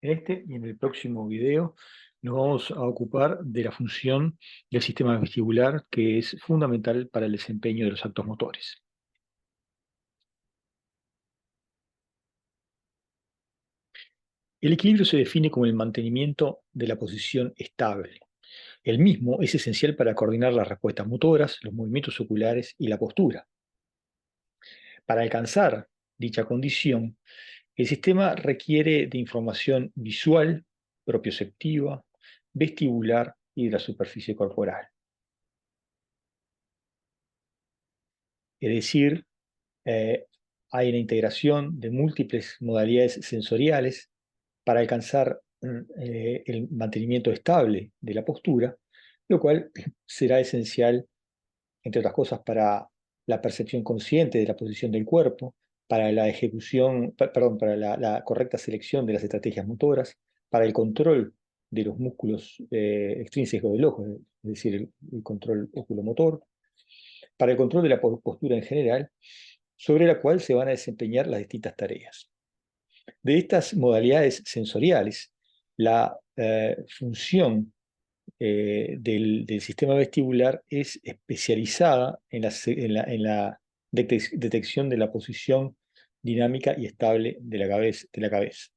En este y en el próximo video nos vamos a ocupar de la función del sistema vestibular, que es fundamental para el desempeño de los actos motores. El equilibrio se define como el mantenimiento de la posición estable. El mismo es esencial para coordinar las respuestas motoras, los movimientos oculares y la postura. Para alcanzar dicha condición, el sistema requiere de información visual, propioceptiva, vestibular y de la superficie corporal. Es decir, eh, hay una integración de múltiples modalidades sensoriales para alcanzar el mantenimiento estable de la postura, lo cual será esencial, entre otras cosas, para la percepción consciente de la posición del cuerpo, para la ejecución, perdón, para la correcta selección de las estrategias motoras, para el control de los músculos extrínsecos del ojo, es decir, el control oculomotor, para el control de la postura en general, sobre la cual se van a desempeñar las distintas tareas. De estas modalidades sensoriales, la función del sistema vestibular es especializada en la detección de la posición dinámica y estable de la cabeza.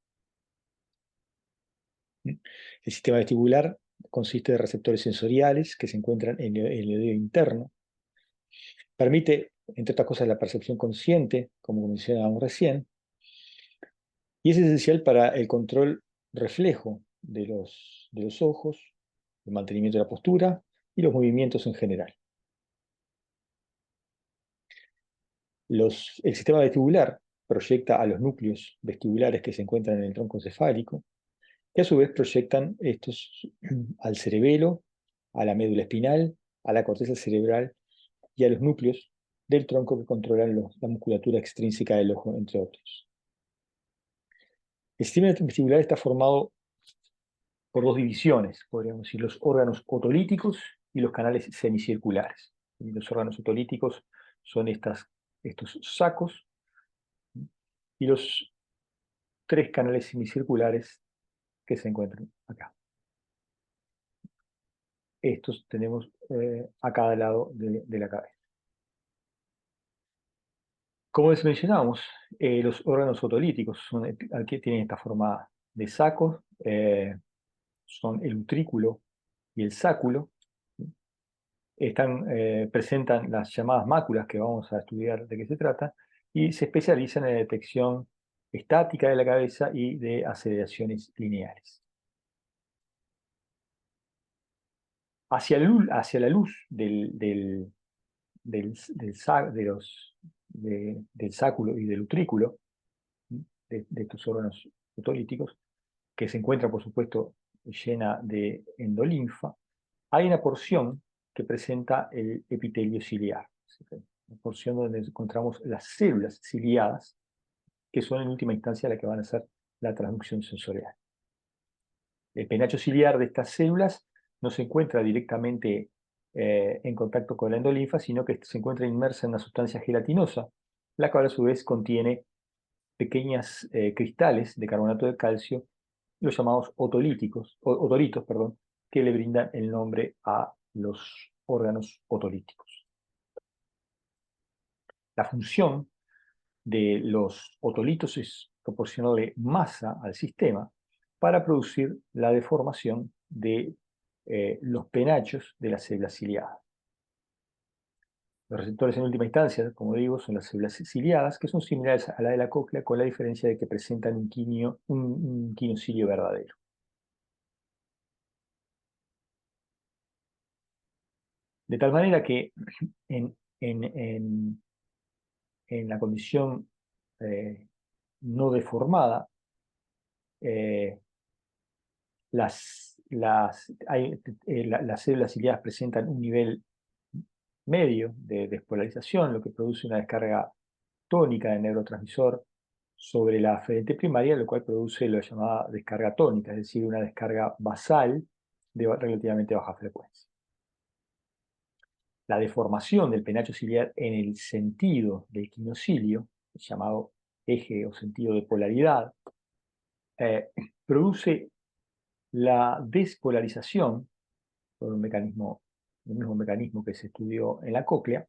El sistema vestibular consiste de receptores sensoriales que se encuentran en el oído interno. Permite, entre otras cosas, la percepción consciente, como mencionábamos recién, y es esencial para el control reflejo de los ojos, el mantenimiento de la postura y los movimientos en general. El sistema vestibular proyecta a los núcleos vestibulares que se encuentran en el tronco encefálico, que a su vez proyectan estos al cerebelo, a la médula espinal, a la corteza cerebral y a los núcleos del tronco que controlan la musculatura extrínseca del ojo, entre otros. El sistema vestibular está formado por dos divisiones, podríamos decir, los órganos otolíticos y los canales semicirculares. Y los órganos otolíticos son estos sacos, y los tres canales semicirculares que se encuentran acá. Estos tenemos a cada lado de la cabeza. Como les mencionábamos, los órganos otolíticos aquí tienen esta forma de sacos, son el utrículo y el sáculo. Presentan las llamadas máculas, que vamos a estudiar de qué se trata, y se especializan en la detección estática de la cabeza y de aceleraciones lineales. Hacia la luz del sáculo y del utrículo, de estos órganos otolíticos, que se encuentra, por supuesto, llena de endolinfa, hay una porción que presenta el epitelio ciliar, una porción donde encontramos las células ciliadas, que son en última instancia las que van a hacer la transducción sensorial. El penacho ciliar de estas células no se encuentra directamente en contacto con la endolinfa, sino que se encuentra inmersa en una sustancia gelatinosa, la cual a su vez contiene pequeños cristales de carbonato de calcio, los llamados otolitos, que le brindan el nombre a los órganos otolíticos. La función de los otolitos es proporcionarle masa al sistema para producir la deformación de los penachos de las células ciliadas. Los receptores en última instancia, como digo, son las células ciliadas, que son similares a la de la cóclea, con la diferencia de que presentan un quinocilio verdadero. De tal manera que en, en, en, en la condición no deformada, las células ciliadas presentan un nivel medio de despolarización, lo que produce una descarga tónica de neurotransmisor sobre la aferente primaria, lo cual produce la llamada descarga tónica, es decir, una descarga basal de relativamente baja frecuencia. La deformación del penacho ciliar en el sentido del quinocilio, llamado eje o sentido de polaridad, produce la despolarización por un mecanismo, el mismo mecanismo que se estudió en la cóclea,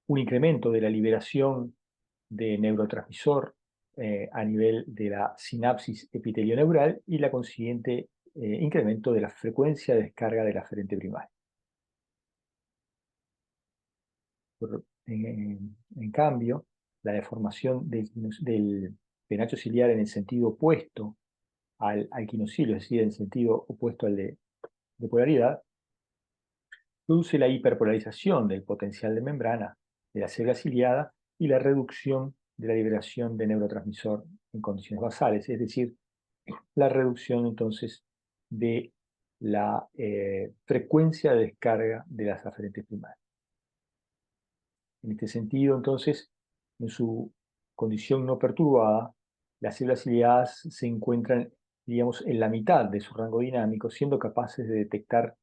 un incremento de la liberación de neurotransmisor a nivel de la sinapsis epitelioneural y la consiguiente incremento de la frecuencia de descarga del aferente primario. En cambio, la deformación del penacho ciliar en el sentido opuesto al quinocilio, es decir, en el sentido opuesto al de polaridad, produce la hiperpolarización del potencial de membrana de la célula ciliada y la reducción de la liberación de neurotransmisor en condiciones basales, es decir, la reducción entonces de la frecuencia de descarga de las aferentes primarias. En este sentido, entonces, en su condición no perturbada, las células ciliadas se encuentran, digamos, en la mitad de su rango dinámico, siendo capaces de detectar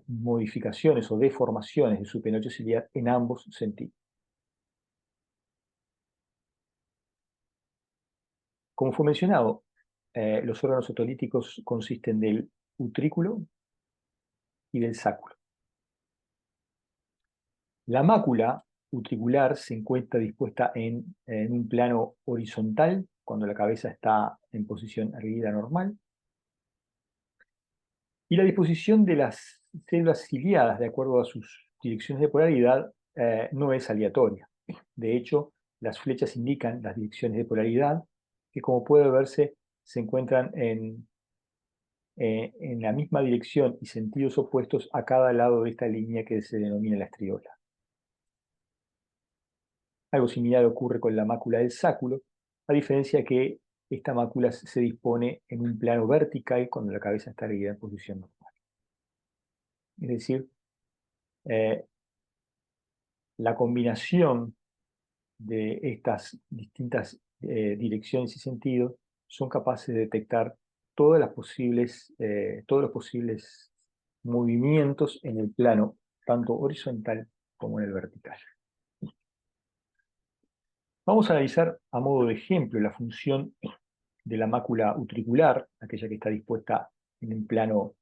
modificaciones o deformaciones de su penacho ciliar en ambos sentidos. Como fue mencionado, los órganos otolíticos consisten del utrículo y del sáculo. La mácula utricular se encuentra dispuesta en un plano horizontal, cuando la cabeza está en posición erguida normal, y la disposición de las células ciliadas de acuerdo a sus direcciones de polaridad no es aleatoria. De hecho, las flechas indican las direcciones de polaridad, que como puede verse, se encuentran en la misma dirección y sentidos opuestos a cada lado de esta línea que se denomina la estriola. Algo similar ocurre con la mácula del sáculo, a diferencia que esta mácula se dispone en un plano vertical cuando la cabeza está erguida en posición normal. Es decir, la combinación de estas distintas direcciones y sentidos son capaces de detectar todos los posibles movimientos en el plano, tanto horizontal como en el vertical. Vamos a analizar a modo de ejemplo la función de la mácula utricular, aquella que está dispuesta en un plano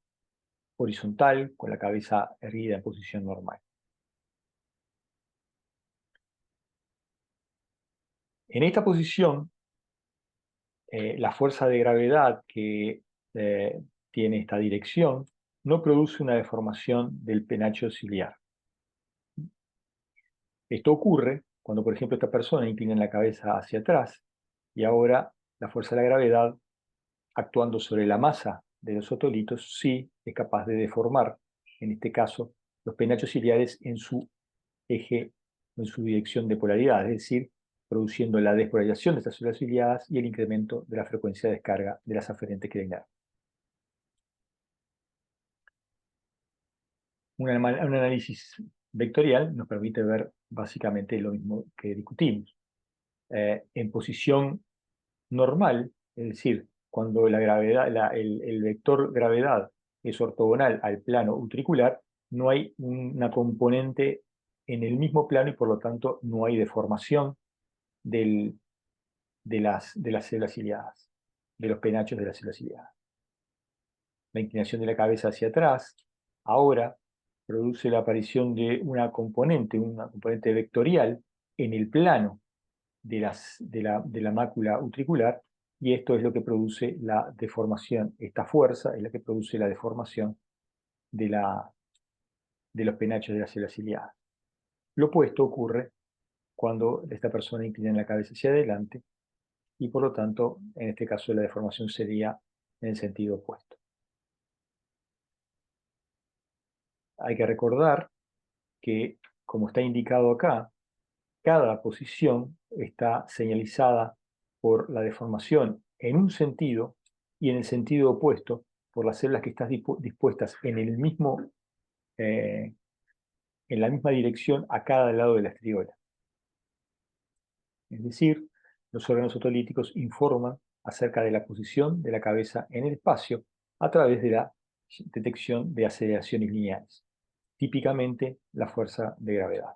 horizontal, con la cabeza erguida en posición normal. En esta posición, la fuerza de gravedad que tiene esta dirección no produce una deformación del penacho ciliar. Esto ocurre cuando, por ejemplo, esta persona inclina la cabeza hacia atrás y ahora la fuerza de la gravedad, actuando sobre la masa de los otolitos, sí es capaz de deformar, en este caso, los penachos ciliares en su eje, en su dirección de polaridad, es decir, produciendo la despolarización de estas células ciliadas y el incremento de la frecuencia de descarga de las aferentes que vengan. Un análisis vectorial nos permite ver básicamente lo mismo que discutimos. En posición normal, es decir, cuando la gravedad, el vector gravedad es ortogonal al plano utricular, no hay una componente en el mismo plano y por lo tanto no hay deformación de las células ciliadas, de los penachos de las células ciliadas. La inclinación de la cabeza hacia atrás ahora produce la aparición de una componente vectorial en el plano de la mácula utricular, y esto es lo que produce la deformación. Esta fuerza es la que produce la deformación de los penachos de las células ciliadas. Lo opuesto ocurre cuando esta persona inclina la cabeza hacia adelante y por lo tanto, en este caso, la deformación sería en el sentido opuesto. Hay que recordar que, como está indicado acá, cada posición está señalizada por la deformación en un sentido y en el sentido opuesto por las células que están dispuestas en la misma dirección a cada lado de la estriola. Es decir, los órganos otolíticos informan acerca de la posición de la cabeza en el espacio a través de la detección de aceleraciones lineales, típicamente la fuerza de gravedad.